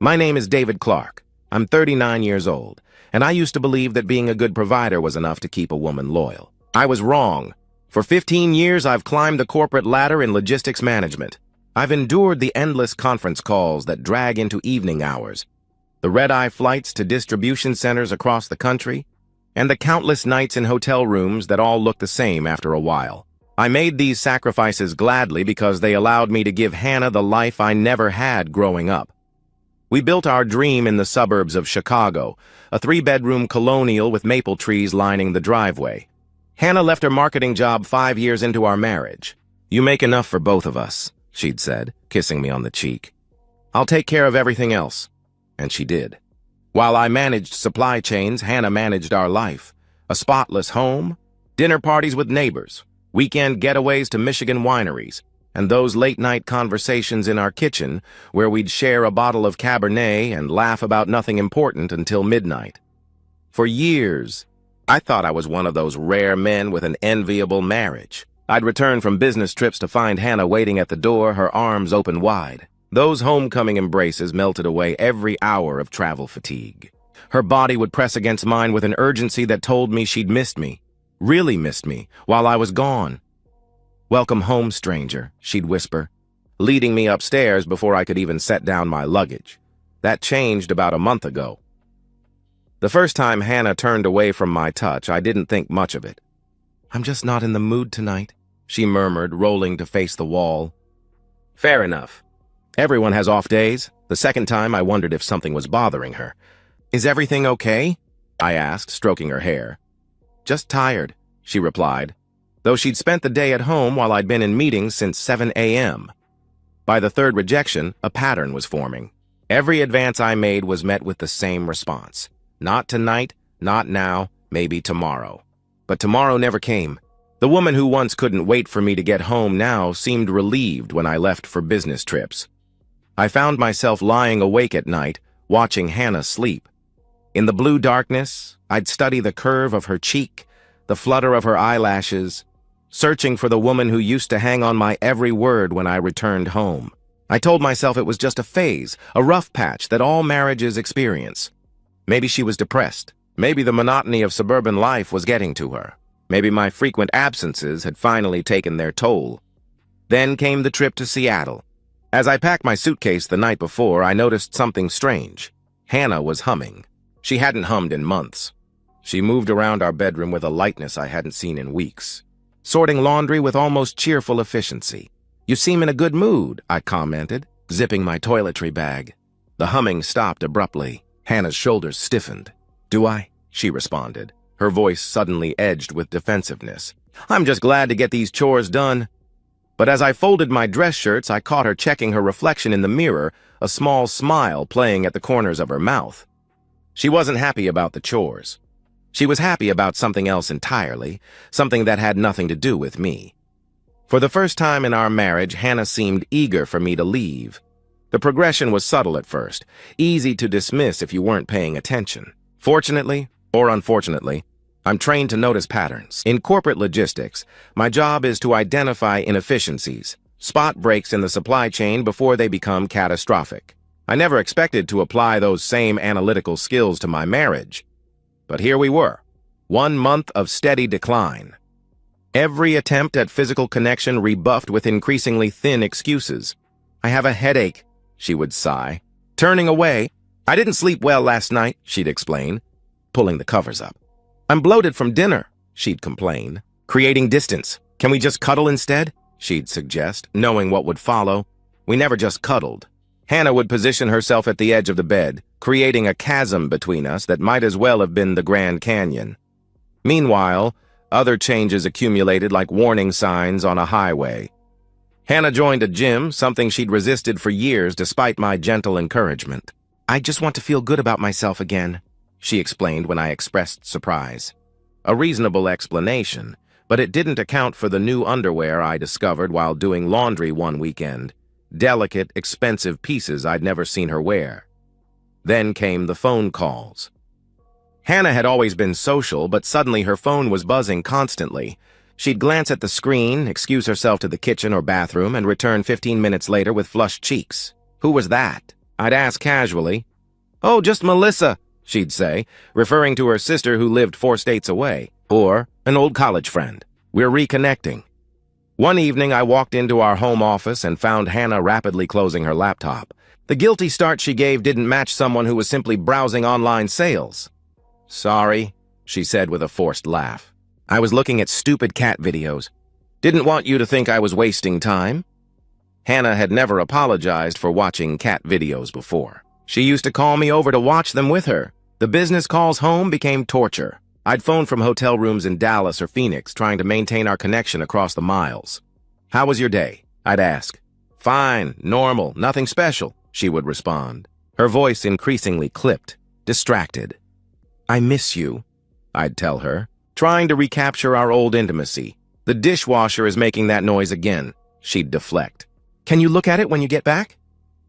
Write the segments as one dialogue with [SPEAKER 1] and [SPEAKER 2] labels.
[SPEAKER 1] My name is David Clark. I'm 39 years old, and I used to believe that being a good provider was enough to keep a woman loyal. I was wrong. For 15 years, I've climbed the corporate ladder in logistics management. I've endured the endless conference calls that drag into evening hours, the red-eye flights to distribution centers across the country, and the countless nights in hotel rooms that all look the same after a while. I made these sacrifices gladly because they allowed me to give Hannah the life I never had growing up. We built our dream in the suburbs of Chicago, a 3-bedroom colonial with maple trees lining the driveway. Hannah left her marketing job 5 years into our marriage. "You make enough for both of us," she'd said, kissing me on the cheek. "I'll take care of everything else." And she did. While I managed supply chains, Hannah managed our life. A spotless home, dinner parties with neighbors, weekend getaways to Michigan wineries, and those late-night conversations in our kitchen where we'd share a bottle of Cabernet and laugh about nothing important until midnight. For years, I thought I was one of those rare men with an enviable marriage. I'd return from business trips to find Hannah waiting at the door, her arms open wide. Those homecoming embraces melted away every hour of travel fatigue. Her body would press against mine with an urgency that told me she'd missed me, really missed me, while I was gone. "Welcome home, stranger," she'd whisper, leading me upstairs before I could even set down my luggage. That changed about a month ago. The first time Hannah turned away from my touch, I didn't think much of it. "I'm just not in the mood tonight," she murmured, rolling to face the wall. Fair enough. Everyone has off days. The second time, I wondered if something was bothering her. "Is everything okay?" I asked, stroking her hair. "Just tired," she replied, though she'd spent the day at home while I'd been in meetings since 7 a.m. By the third rejection, a pattern was forming. Every advance I made was met with the same response. Not tonight, not now, maybe tomorrow. But tomorrow never came. The woman who once couldn't wait for me to get home now seemed relieved when I left for business trips. I found myself lying awake at night, watching Hannah sleep. In the blue darkness, I'd study the curve of her cheek, the flutter of her eyelashes, searching for the woman who used to hang on my every word when I returned home. I told myself it was just a phase, a rough patch that all marriages experience. Maybe she was depressed. Maybe the monotony of suburban life was getting to her. Maybe my frequent absences had finally taken their toll. Then came the trip to Seattle. As I packed my suitcase the night before, I noticed something strange. Hannah was humming. She hadn't hummed in months. She moved around our bedroom with a lightness I hadn't seen in weeks, sorting laundry with almost cheerful efficiency. "You seem in a good mood," I commented, zipping my toiletry bag. The humming stopped abruptly. Hannah's shoulders stiffened. "Do I?" she responded, her voice suddenly edged with defensiveness. "I'm just glad to get these chores done." But as I folded my dress shirts, I caught her checking her reflection in the mirror, a small smile playing at the corners of her mouth. She wasn't happy about the chores. She was happy about something else entirely, something that had nothing to do with me. For the first time in our marriage, Hannah seemed eager for me to leave. The progression was subtle at first, easy to dismiss if you weren't paying attention. Fortunately, or unfortunately, I'm trained to notice patterns. In corporate logistics, my job is to identify inefficiencies, spot breaks in the supply chain before they become catastrophic. I never expected to apply those same analytical skills to my marriage. But here we were, 1 month of steady decline. Every attempt at physical connection rebuffed with increasingly thin excuses. "I have a headache," she would sigh. Turning away, "I didn't sleep well last night," she'd explain, pulling the covers up. "I'm bloated from dinner," she'd complain. Creating distance. "Can we just cuddle instead?" she'd suggest, knowing what would follow. We never just cuddled. Hannah would position herself at the edge of the bed, creating a chasm between us that might as well have been the Grand Canyon. Meanwhile, other changes accumulated like warning signs on a highway. Hannah joined a gym, something she'd resisted for years despite my gentle encouragement. "I just want to feel good about myself again," she explained when I expressed surprise. A reasonable explanation, but it didn't account for the new underwear I discovered while doing laundry one weekend. Delicate, expensive pieces I'd never seen her wear. Then came the phone calls. Hannah had always been social, but suddenly her phone was buzzing constantly. She'd glance at the screen, excuse herself to the kitchen or bathroom, and return 15 minutes later with flushed cheeks. "Who was that?" I'd ask casually. "Oh, just Melissa," she'd say, referring to her sister who lived 4 states away, or an old college friend. We're reconnecting. One evening, I walked into our home office and found Hannah rapidly closing her laptop. The guilty start she gave didn't match someone who was simply browsing online sales. "Sorry," she said with a forced laugh. "I was looking at stupid cat videos. Didn't want you to think I was wasting time." Hannah had never apologized for watching cat videos before. She used to call me over to watch them with her. The business calls home became torture. I'd phone from hotel rooms in Dallas or Phoenix, trying to maintain our connection across the miles. "How was your day?" I'd ask. "Fine, normal, nothing special," she would respond. Her voice increasingly clipped, distracted. "I miss you," I'd tell her, trying to recapture our old intimacy. "The dishwasher is making that noise again," she'd deflect. "Can you look at it when you get back?"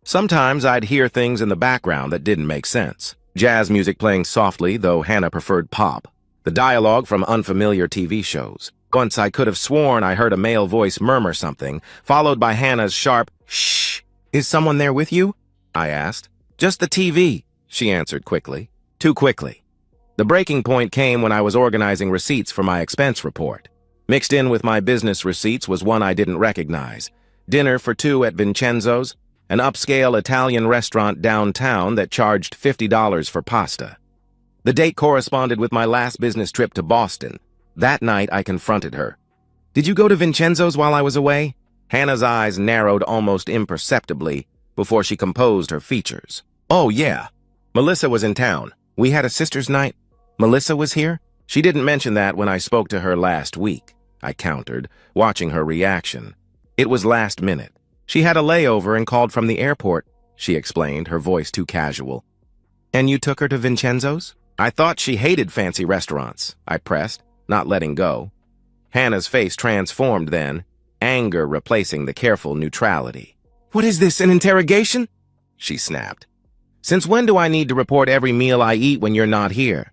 [SPEAKER 1] Sometimes I'd hear things in the background that didn't make sense. Jazz music playing softly, though Hannah preferred pop. The dialogue from unfamiliar TV shows. Once I could have sworn I heard a male voice murmur something, followed by Hannah's sharp, "Shh! Is someone there with you?" I asked. "Just the TV," she answered quickly. Too quickly. The breaking point came when I was organizing receipts for my expense report. Mixed in with my business receipts was one I didn't recognize. Dinner for 2 at Vincenzo's, an upscale Italian restaurant downtown that charged $50 for pasta. The date corresponded with my last business trip to Boston. That night, I confronted her. "Did you go to Vincenzo's while I was away?" Hannah's eyes narrowed almost imperceptibly before she composed her features. "Oh, yeah. Melissa was in town. We had a sister's night. Melissa was here?" "She didn't mention that when I spoke to her last week," I countered, watching her reaction. "It was last minute. She had a layover and called from the airport," she explained, her voice too casual. "And you took her to Vincenzo's?" "I thought she hated fancy restaurants," I pressed, not letting go. Hannah's face transformed then, anger replacing the careful neutrality. "What is this, an interrogation?" she snapped. "Since when do I need to report every meal I eat when you're not here?"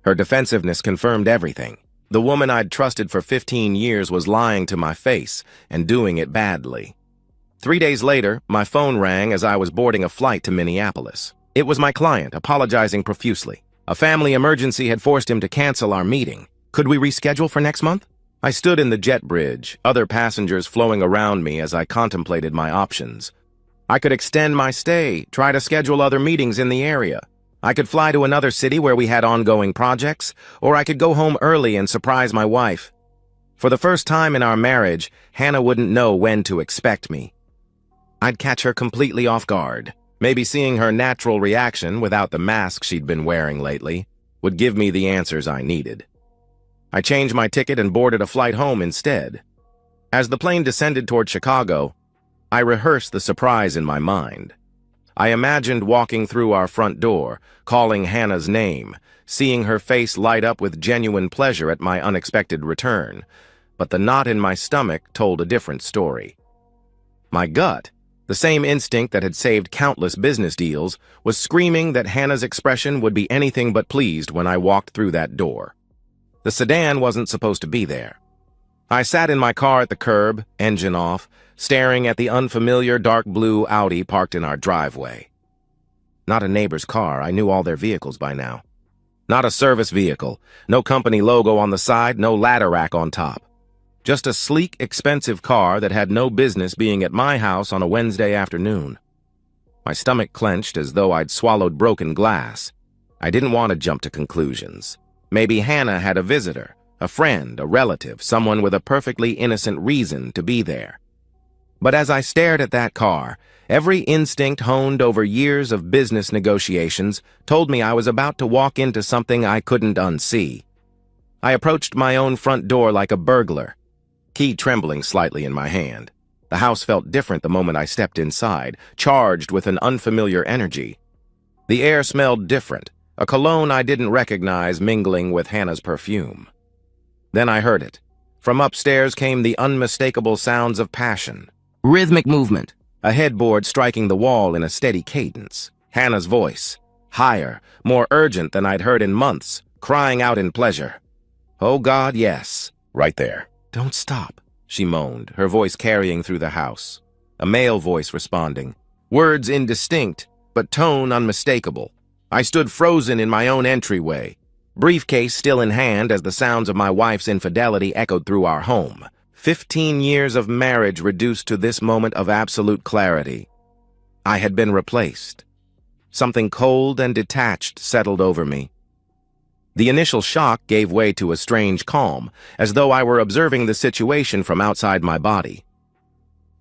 [SPEAKER 1] Her defensiveness confirmed everything. The woman I'd trusted for 15 years was lying to my face and doing it badly. 3 days later, my phone rang as I was boarding a flight to Minneapolis. It was my client, apologizing profusely. A family emergency had forced him to cancel our meeting. Could we reschedule for next month? I stood in the jet bridge, other passengers flowing around me as I contemplated my options. I could extend my stay, try to schedule other meetings in the area. I could fly to another city where we had ongoing projects, or I could go home early and surprise my wife. For the first time in our marriage, Hannah wouldn't know when to expect me. I'd catch her completely off guard. Maybe seeing her natural reaction without the mask she'd been wearing lately would give me the answers I needed. I changed my ticket and boarded a flight home instead. As the plane descended toward Chicago, I rehearsed the surprise in my mind. I imagined walking through our front door, calling Hannah's name, seeing her face light up with genuine pleasure at my unexpected return. But the knot in my stomach told a different story. My gut, the same instinct that had saved countless business deals, was screaming that Hannah's expression would be anything but pleased when I walked through that door. The sedan wasn't supposed to be there. I sat in my car at the curb, engine off, staring at the unfamiliar dark blue Audi parked in our driveway. Not a neighbor's car. I knew all their vehicles by now. Not a service vehicle. No company logo on the side, no ladder rack on top. Just a sleek, expensive car that had no business being at my house on a Wednesday afternoon. My stomach clenched as though I'd swallowed broken glass. I didn't want to jump to conclusions. Maybe Hannah had a visitor, a friend, a relative, someone with a perfectly innocent reason to be there. But as I stared at that car, every instinct honed over years of business negotiations told me I was about to walk into something I couldn't unsee. I approached my own front door like a burglar, key trembling slightly in my hand. The house felt different the moment I stepped inside, charged with an unfamiliar energy. The air smelled different, a cologne I didn't recognize mingling with Hannah's perfume. Then I heard it. From upstairs came the unmistakable sounds of passion. Rhythmic movement, a headboard striking the wall in a steady cadence. Hannah's voice, higher, more urgent than I'd heard in months, crying out in pleasure. "Oh God, yes." Right there. "Don't stop," she moaned, her voice carrying through the house. A male voice responding. Words indistinct, but tone unmistakable. I stood frozen in my own entryway, briefcase still in hand as the sounds of my wife's infidelity echoed through our home. 15 years of marriage reduced to this moment of absolute clarity. I had been replaced. Something cold and detached settled over me. The initial shock gave way to a strange calm, as though I were observing the situation from outside my body.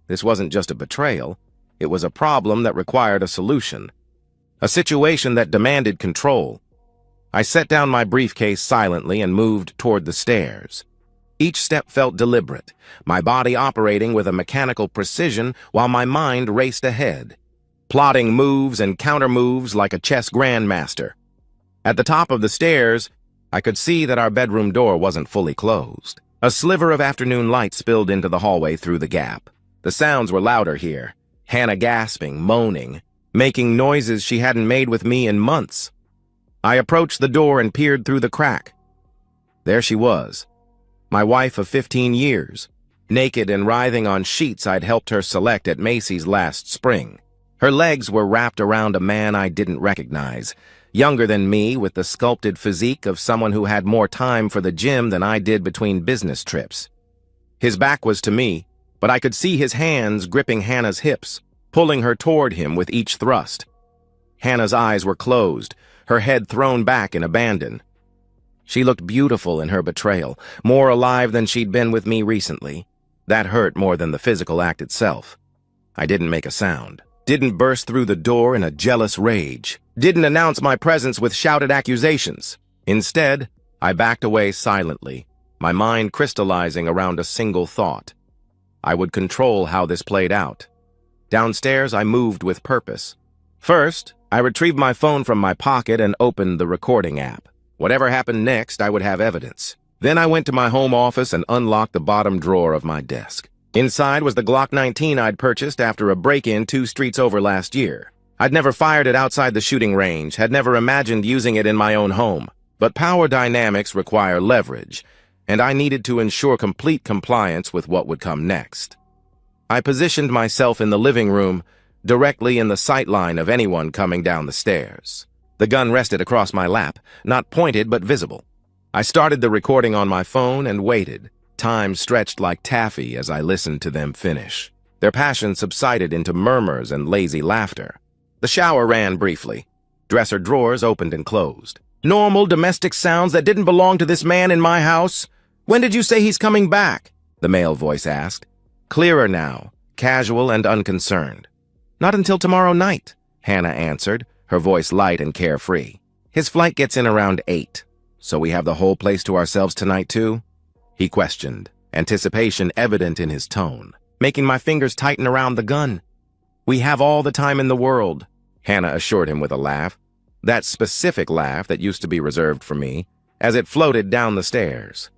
[SPEAKER 1] This wasn't just a betrayal. It was a problem that required a solution. A situation that demanded control. I set down my briefcase silently and moved toward the stairs. Each step felt deliberate, my body operating with a mechanical precision while my mind raced ahead, plotting moves and counter-moves like a chess grandmaster. At the top of the stairs, I could see that our bedroom door wasn't fully closed. A sliver of afternoon light spilled into the hallway through the gap. The sounds were louder here, Hannah gasping, moaning, making noises she hadn't made with me in months. I approached the door and peered through the crack. There she was, my wife of 15 years, naked and writhing on sheets I'd helped her select at Macy's last spring. Her legs were wrapped around a man I didn't recognize, younger than me with the sculpted physique of someone who had more time for the gym than I did between business trips. His back was to me, but I could see his hands gripping Hannah's hips, pulling her toward him with each thrust. Hannah's eyes were closed, her head thrown back in abandon. She looked beautiful in her betrayal, more alive than she'd been with me recently. That hurt more than the physical act itself. I didn't make a sound, didn't burst through the door in a jealous rage, didn't announce my presence with shouted accusations. Instead, I backed away silently, my mind crystallizing around a single thought. I would control how this played out. Downstairs, I moved with purpose. First, I retrieved my phone from my pocket and opened the recording app. Whatever happened next, I would have evidence. Then I went to my home office and unlocked the bottom drawer of my desk. Inside was the Glock 19 I'd purchased after a break-in 2 streets over last year. I'd never fired it outside the shooting range, had never imagined using it in my own home. But power dynamics require leverage, and I needed to ensure complete compliance with what would come next. I positioned myself in the living room, directly in the sightline of anyone coming down the stairs. The gun rested across my lap, not pointed but visible. I started the recording on my phone and waited. Time stretched like taffy as I listened to them finish. Their passion subsided into murmurs and lazy laughter. The shower ran briefly. Dresser drawers opened and closed. Normal domestic sounds that didn't belong to this man in my house? When did you say he's coming back? The male voice asked. Clearer now, casual and unconcerned. Not until tomorrow night, Hannah answered, her voice light and carefree. His flight gets in around 8, so we have the whole place to ourselves tonight too? He questioned, anticipation evident in his tone, making my fingers tighten around the gun. We have all the time in the world, Hannah assured him with a laugh, that specific laugh that used to be reserved for me, as it floated down the stairs.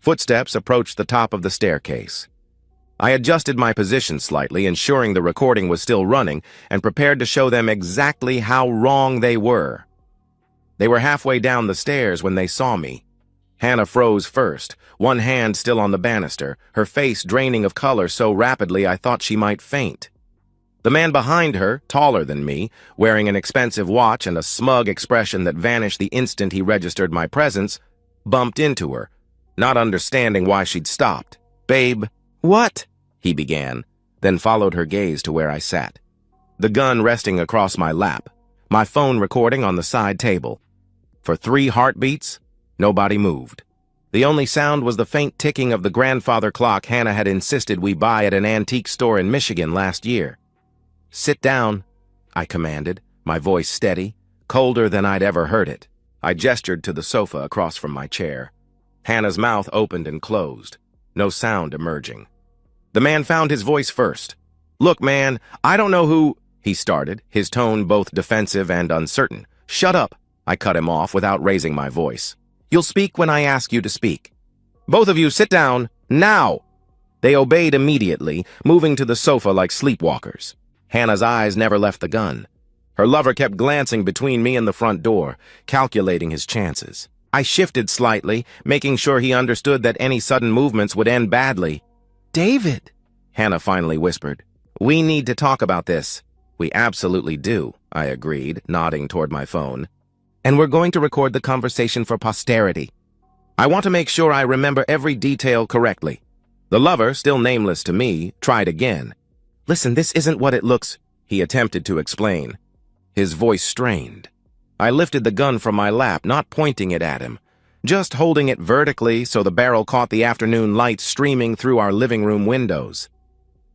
[SPEAKER 1] Footsteps approached the top of the staircase. I adjusted my position slightly, ensuring the recording was still running, and prepared to show them exactly how wrong they were. They were halfway down the stairs when they saw me. Hannah froze first, one hand still on the banister, her face draining of color so rapidly I thought she might faint. The man behind her, taller than me, wearing an expensive watch and a smug expression that vanished the instant he registered my presence, bumped into her, not understanding why she'd stopped. "Babe, what?" he began, then followed her gaze to where I sat. The gun resting across my lap, my phone recording on the side table. For 3 heartbeats, nobody moved. The only sound was the faint ticking of the grandfather clock Hannah had insisted we buy at an antique store in Michigan last year. "Sit down," I commanded, my voice steady, colder than I'd ever heard it. I gestured to the sofa across from my chair. Hannah's mouth opened and closed, no sound emerging. The man found his voice first. "Look, man, I don't know who—" he started, his tone both defensive and uncertain. "Shut up," I cut him off without raising my voice. "You'll speak when I ask you to speak. Both of you sit down, now!" They obeyed immediately, moving to the sofa like sleepwalkers. Hannah's eyes never left the gun. Her lover kept glancing between me and the front door, calculating his chances. I shifted slightly, making sure he understood that any sudden movements would end badly. "David," Hannah finally whispered. We need to talk about this. We absolutely do, I agreed, nodding toward my phone. And we're going to record the conversation for posterity. I want to make sure I remember every detail correctly. The lover, still nameless to me, tried again. Listen, this isn't what it looks, he attempted to explain. His voice strained. I lifted the gun from my lap, not pointing it at him, just holding it vertically so the barrel caught the afternoon light streaming through our living room windows.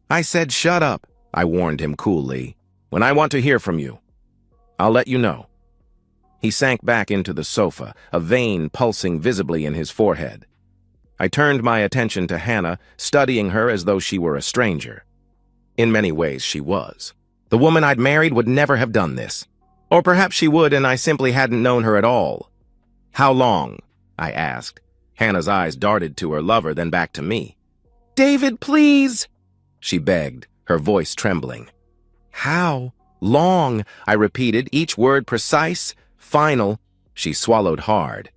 [SPEAKER 1] I said, "Shut up," I warned him coolly. "When I want to hear from you, I'll let you know." He sank back into the sofa, a vein pulsing visibly in his forehead. I turned my attention to Hannah, studying her as though she were a stranger. In many ways, she was. The woman I'd married would never have done this. Or perhaps she would, and I simply hadn't known her at all. "How long?" I asked. Hannah's eyes darted to her lover, then back to me. "David, please!" she begged, her voice trembling. "How long?" I repeated, each word precise, final. She swallowed hard.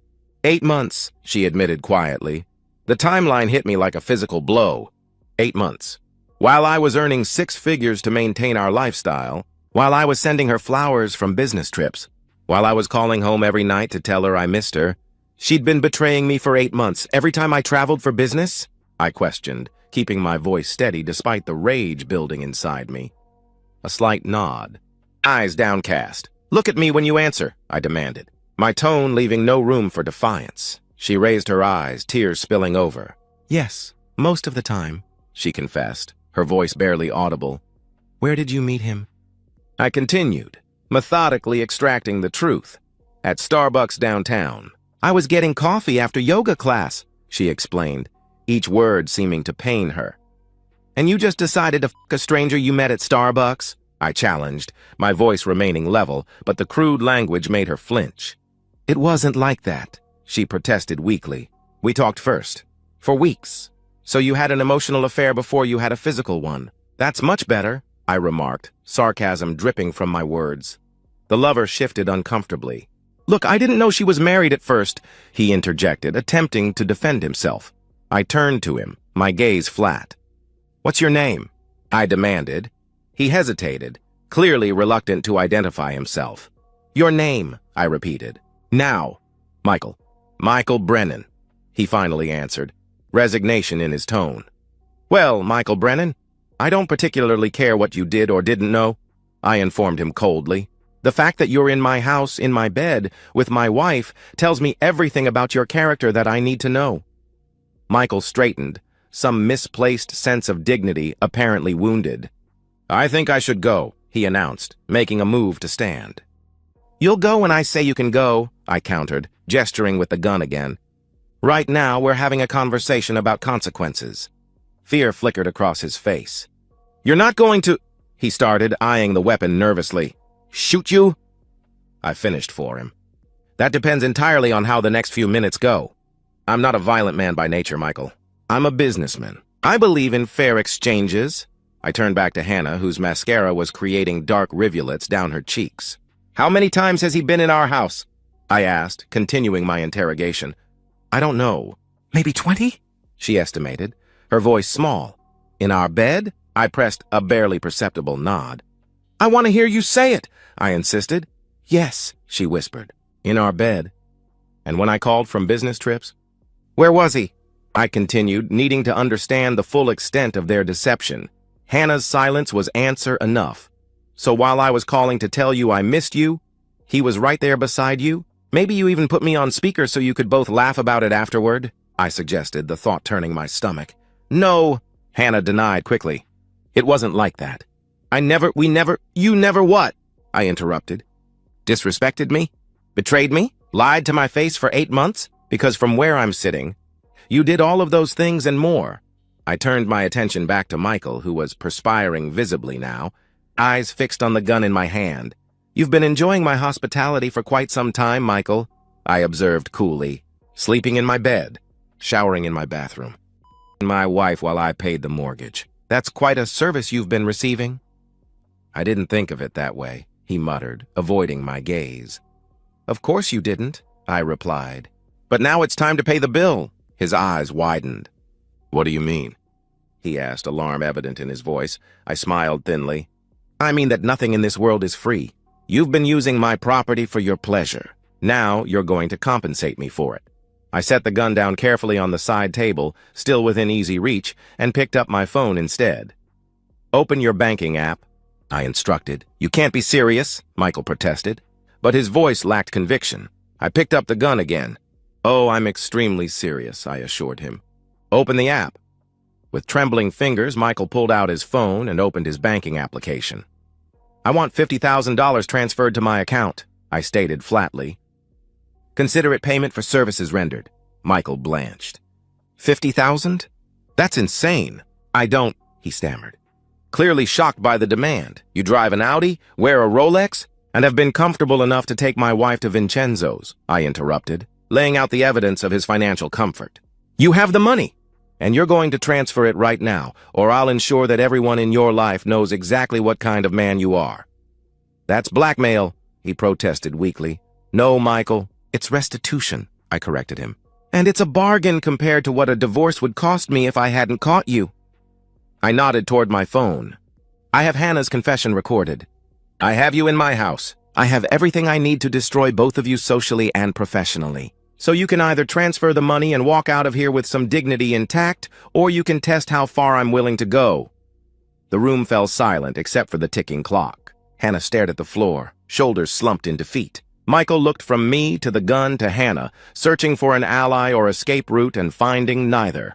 [SPEAKER 1] 8 months, she admitted quietly. The timeline hit me like a physical blow. 8 months. While I was earning 6 figures to maintain our lifestyle, while I was sending her flowers from business trips, while I was calling home every night to tell her I missed her, she'd been betraying me for 8 months. Every time I traveled for business? I questioned, keeping my voice steady despite the rage building inside me. A slight nod. Eyes downcast. "Look at me when you answer," I demanded, my tone leaving no room for defiance. She raised her eyes, tears spilling over. "Yes, most of the time," she confessed, her voice barely audible. "Where did you meet him?" I continued, methodically extracting the truth. "At Starbucks downtown. I was getting coffee after yoga class," she explained, each word seeming to pain her. "And you just decided to f*** a stranger you met at Starbucks?" I challenged, my voice remaining level, but the crude language made her flinch. "It wasn't like that," she protested weakly. "We talked first. For weeks. So you had an emotional affair before you had a physical one. That's much better," I remarked, sarcasm dripping from my words. The lover shifted uncomfortably. "Look, I didn't know she was married at first," he interjected, attempting to defend himself. I turned to him, my gaze flat. "What's your name?" I demanded. He hesitated, clearly reluctant to identify himself. "Your name," I repeated. "Now." "Michael. Michael Brennan," he finally answered, resignation in his tone. "Well, Michael Brennan, I don't particularly care what you did or didn't know," I informed him coldly. "The fact that you're in my house, in my bed, with my wife, tells me everything about your character that I need to know." Michael straightened, some misplaced sense of dignity apparently wounded. "I think I should go," he announced, making a move to stand. "You'll go when I say you can go," I countered, gesturing with the gun again. "Right now, we're having a conversation about consequences." Fear flickered across his face. "You're not going to—" he started, eyeing the weapon nervously. "Shoot you?" I finished for him. "That depends entirely on how the next few minutes go. I'm not a violent man by nature, Michael. I'm a businessman. I believe in fair exchanges." I turned back to Hannah, whose mascara was creating dark rivulets down her cheeks. "How many times has he been in our house?" I asked, continuing my interrogation. "I don't know. Maybe 20? She estimated, her voice small. "In our bed?" I pressed a barely perceptible nod. "I want to hear you say it," I insisted. "Yes," she whispered. "In our bed." "And when I called from business trips?" "Where was he?" I continued, needing to understand the full extent of their deception. Hannah's silence was answer enough. "So while I was calling to tell you I missed you, he was right there beside you? Maybe you even put me on speaker so you could both laugh about it afterward?" I suggested, the thought turning my stomach. "No," Hannah denied quickly. "It wasn't like that. You never what?" I interrupted. "Disrespected me? Betrayed me? Lied to my face for 8 months? Because from where I'm sitting, you did all of those things and more." I turned my attention back to Michael, who was perspiring visibly now, eyes fixed on the gun in my hand. "You've been enjoying my hospitality for quite some time, Michael," I observed coolly. "Sleeping in my bed, showering in my bathroom. My wife while I paid the mortgage. That's quite a service you've been receiving." "I didn't think of it that way," he muttered, avoiding my gaze. "Of course you didn't," I replied. "But now it's time to pay the bill." His eyes widened. "What do you mean?" he asked, alarm evident in his voice. I smiled thinly. I mean that nothing in this world is free. You've been using my property for your pleasure. Now you're going to compensate me for it. I set the gun down carefully on the side table, still within easy reach, and picked up my phone instead. Open your banking app, I instructed. You can't be serious, Michael protested. But his voice lacked conviction. I picked up the gun again. Oh, I'm extremely serious, I assured him. Open the app. With trembling fingers, Michael pulled out his phone and opened his banking application. I want $50,000 transferred to my account, I stated flatly. Consider it payment for services rendered. Michael blanched. 50,000? That's insane. I don't, he stammered. Clearly shocked by the demand. You drive an Audi, wear a Rolex, and have been comfortable enough to take my wife to Vincenzo's, I interrupted, laying out the evidence of his financial comfort. You have the money, and you're going to transfer it right now, or I'll ensure that everyone in your life knows exactly what kind of man you are. That's blackmail, he protested weakly. No, Michael, it's restitution, I corrected him. And it's a bargain compared to what a divorce would cost me if I hadn't caught you. I nodded toward my phone. I have Hannah's confession recorded. I have you in my house. I have everything I need to destroy both of you socially and professionally. So you can either transfer the money and walk out of here with some dignity intact, or you can test how far I'm willing to go. The room fell silent except for the ticking clock. Hannah stared at the floor, shoulders slumped in defeat. Michael looked from me to the gun to Hannah, searching for an ally or escape route and finding neither.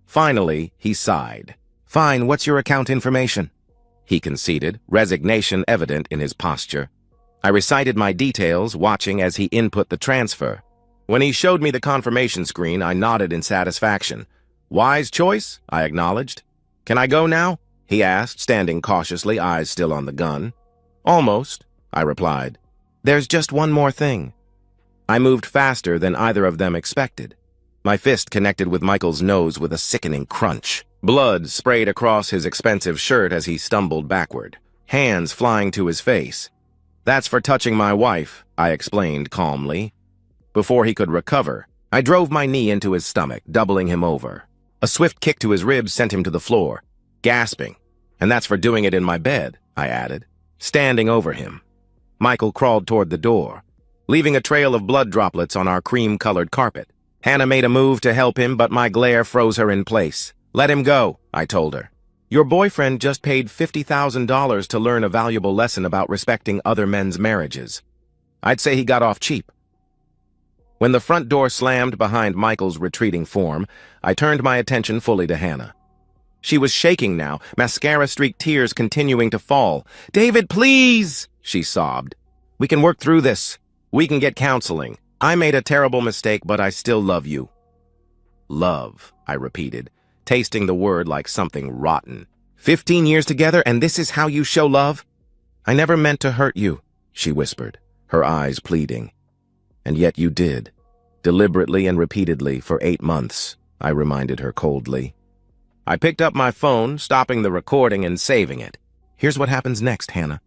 [SPEAKER 1] Finally, he sighed. Fine, what's your account information? He conceded, resignation evident in his posture. I recited my details, watching as he input the transfer. When he showed me the confirmation screen, I nodded in satisfaction. Wise choice, I acknowledged. Can I go now? He asked, standing cautiously, eyes still on the gun. Almost, I replied. There's just one more thing. I moved faster than either of them expected. My fist connected with Michael's nose with a sickening crunch. Blood sprayed across his expensive shirt as he stumbled backward, hands flying to his face. That's for touching my wife, I explained calmly. Before he could recover, I drove my knee into his stomach, doubling him over. A swift kick to his ribs sent him to the floor, gasping. And that's for doing it in my bed, I added, standing over him. Michael crawled toward the door, leaving a trail of blood droplets on our cream-colored carpet. Hannah made a move to help him, but my glare froze her in place. Let him go, I told her. Your boyfriend just paid $50,000 to learn a valuable lesson about respecting other men's marriages. I'd say he got off cheap. When the front door slammed behind Michael's retreating form, I turned my attention fully to Hannah. She was shaking now, mascara-streaked tears continuing to fall. David, please, she sobbed. We can work through this. We can get counseling. I made a terrible mistake, but I still love you. Love, I repeated, tasting the word like something rotten. 15 years together, and this is how you show love? I never meant to hurt you, she whispered, her eyes pleading. And yet you did. Deliberately and repeatedly for 8 months, I reminded her coldly. I picked up my phone, stopping the recording and saving it. Here's what happens next, Hannah.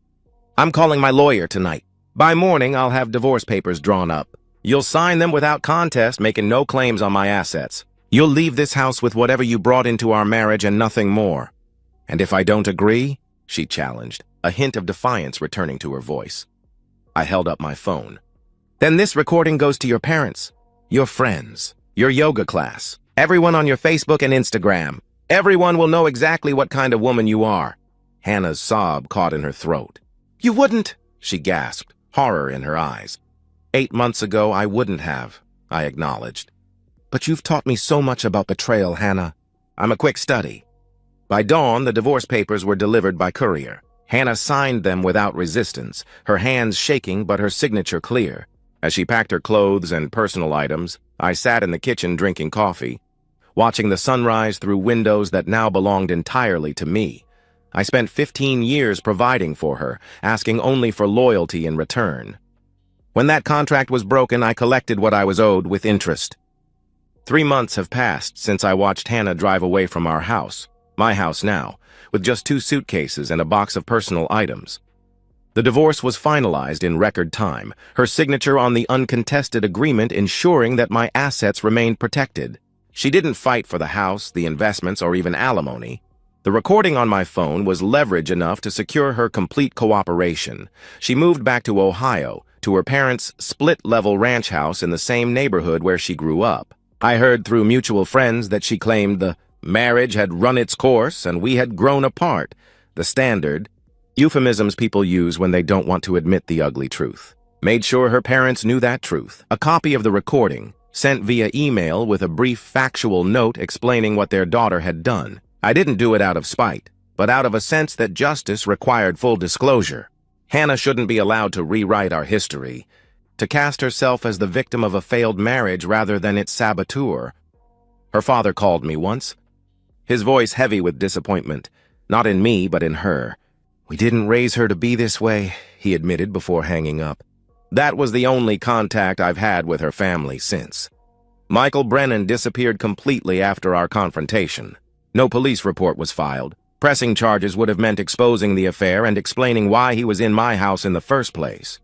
[SPEAKER 1] I'm calling my lawyer tonight. By morning, I'll have divorce papers drawn up. You'll sign them without contest, making no claims on my assets. You'll leave this house with whatever you brought into our marriage and nothing more. And if I don't agree, she challenged, a hint of defiance returning to her voice. I held up my phone. Then this recording goes to your parents, your friends, your yoga class, everyone on your Facebook and Instagram. Everyone will know exactly what kind of woman you are. Hannah's sob caught in her throat. You wouldn't, she gasped, horror in her eyes. 8 months ago, I wouldn't have, I acknowledged. But you've taught me so much about betrayal, Hannah. I'm a quick study. By dawn, the divorce papers were delivered by courier. Hannah signed them without resistance, her hands shaking but her signature clear. As she packed her clothes and personal items, I sat in the kitchen drinking coffee, watching the sunrise through windows that now belonged entirely to me. I spent 15 years providing for her, asking only for loyalty in return. When that contract was broken, I collected what I was owed with interest. 3 months have passed since I watched Hannah drive away from our house, my house now, with just 2 suitcases and a box of personal items. The divorce was finalized in record time, her signature on the uncontested agreement ensuring that my assets remained protected. She didn't fight for the house, the investments, or even alimony. The recording on my phone was leverage enough to secure her complete cooperation. She moved back to Ohio, to her parents' split-level ranch house in the same neighborhood where she grew up. I heard through mutual friends that she claimed the marriage had run its course and we had grown apart, the standard euphemisms people use when they don't want to admit the ugly truth. Made sure her parents knew that truth. A copy of the recording, sent via email with a brief factual note explaining what their daughter had done. I didn't do it out of spite, but out of a sense that justice required full disclosure. Hannah shouldn't be allowed to rewrite our history, to cast herself as the victim of a failed marriage rather than its saboteur. Her father called me once, his voice heavy with disappointment, not in me but in her. "We didn't raise her to be this way," he admitted before hanging up. That was the only contact I've had with her family since. Michael Brennan disappeared completely after our confrontation. No police report was filed. Pressing charges would have meant exposing the affair and explaining why he was in my house in the first place.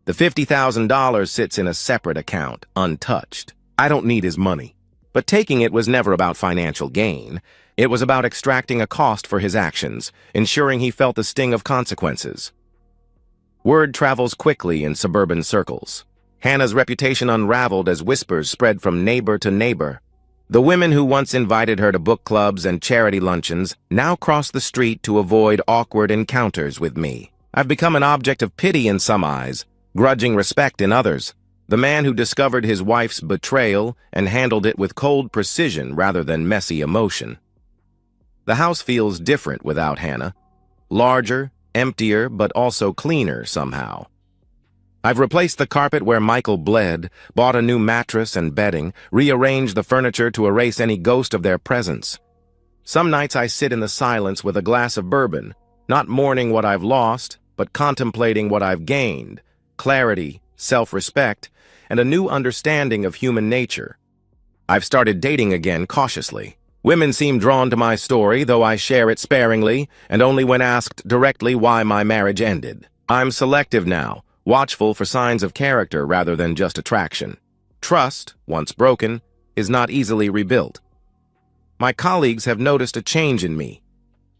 [SPEAKER 1] The $50,000 sits in a separate account, untouched. I don't need his money. But taking it was never about financial gain. It was about extracting a cost for his actions, ensuring he felt the sting of consequences. Word travels quickly in suburban circles. Hannah's reputation unraveled as whispers spread from neighbor to neighbor. The women who once invited her to book clubs and charity luncheons now cross the street to avoid awkward encounters with me. I've become an object of pity in some eyes, grudging respect in others. The man who discovered his wife's betrayal and handled it with cold precision rather than messy emotion. The house feels different without Hannah. Larger, emptier, but also cleaner somehow. I've replaced the carpet where Michael bled, bought a new mattress and bedding, rearranged the furniture to erase any ghost of their presence. Some nights I sit in the silence with a glass of bourbon, not mourning what I've lost, but contemplating what I've gained, clarity, self-respect, and a new understanding of human nature. I've started dating again cautiously. Women seem drawn to my story, though I share it sparingly, and only when asked directly why my marriage ended. I'm selective now, watchful for signs of character rather than just attraction. Trust, once broken, is not easily rebuilt. My colleagues have noticed a change in me,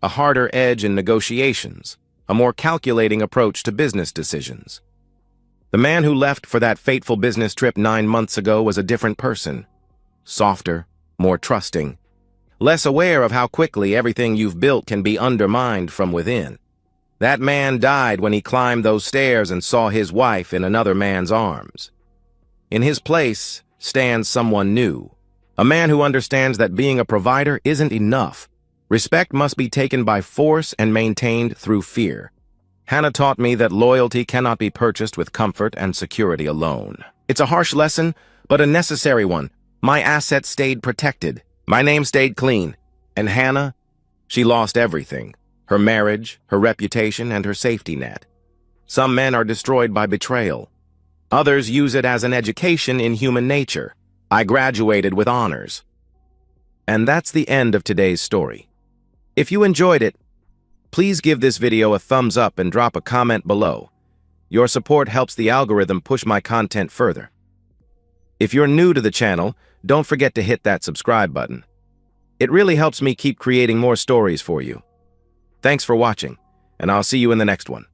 [SPEAKER 1] a harder edge in negotiations, a more calculating approach to business decisions. The man who left for that fateful business trip 9 months ago was a different person, softer, more trusting, less aware of how quickly everything you've built can be undermined from within. That man died when he climbed those stairs and saw his wife in another man's arms. In his place stands someone new, a man who understands that being a provider isn't enough. Respect must be taken by force and maintained through fear. Hannah taught me that loyalty cannot be purchased with comfort and security alone. It's a harsh lesson, but a necessary one. My assets stayed protected. My name stayed clean. And Hannah, she lost everything. Her marriage, her reputation, and her safety net. Some men are destroyed by betrayal. Others use it as an education in human nature. I graduated with honors. And that's the end of today's story. If you enjoyed it, please give this video a thumbs up and drop a comment below. Your support helps the algorithm push my content further. If you're new to the channel, don't forget to hit that subscribe button. It really helps me keep creating more stories for you. Thanks for watching, and I'll see you in the next one.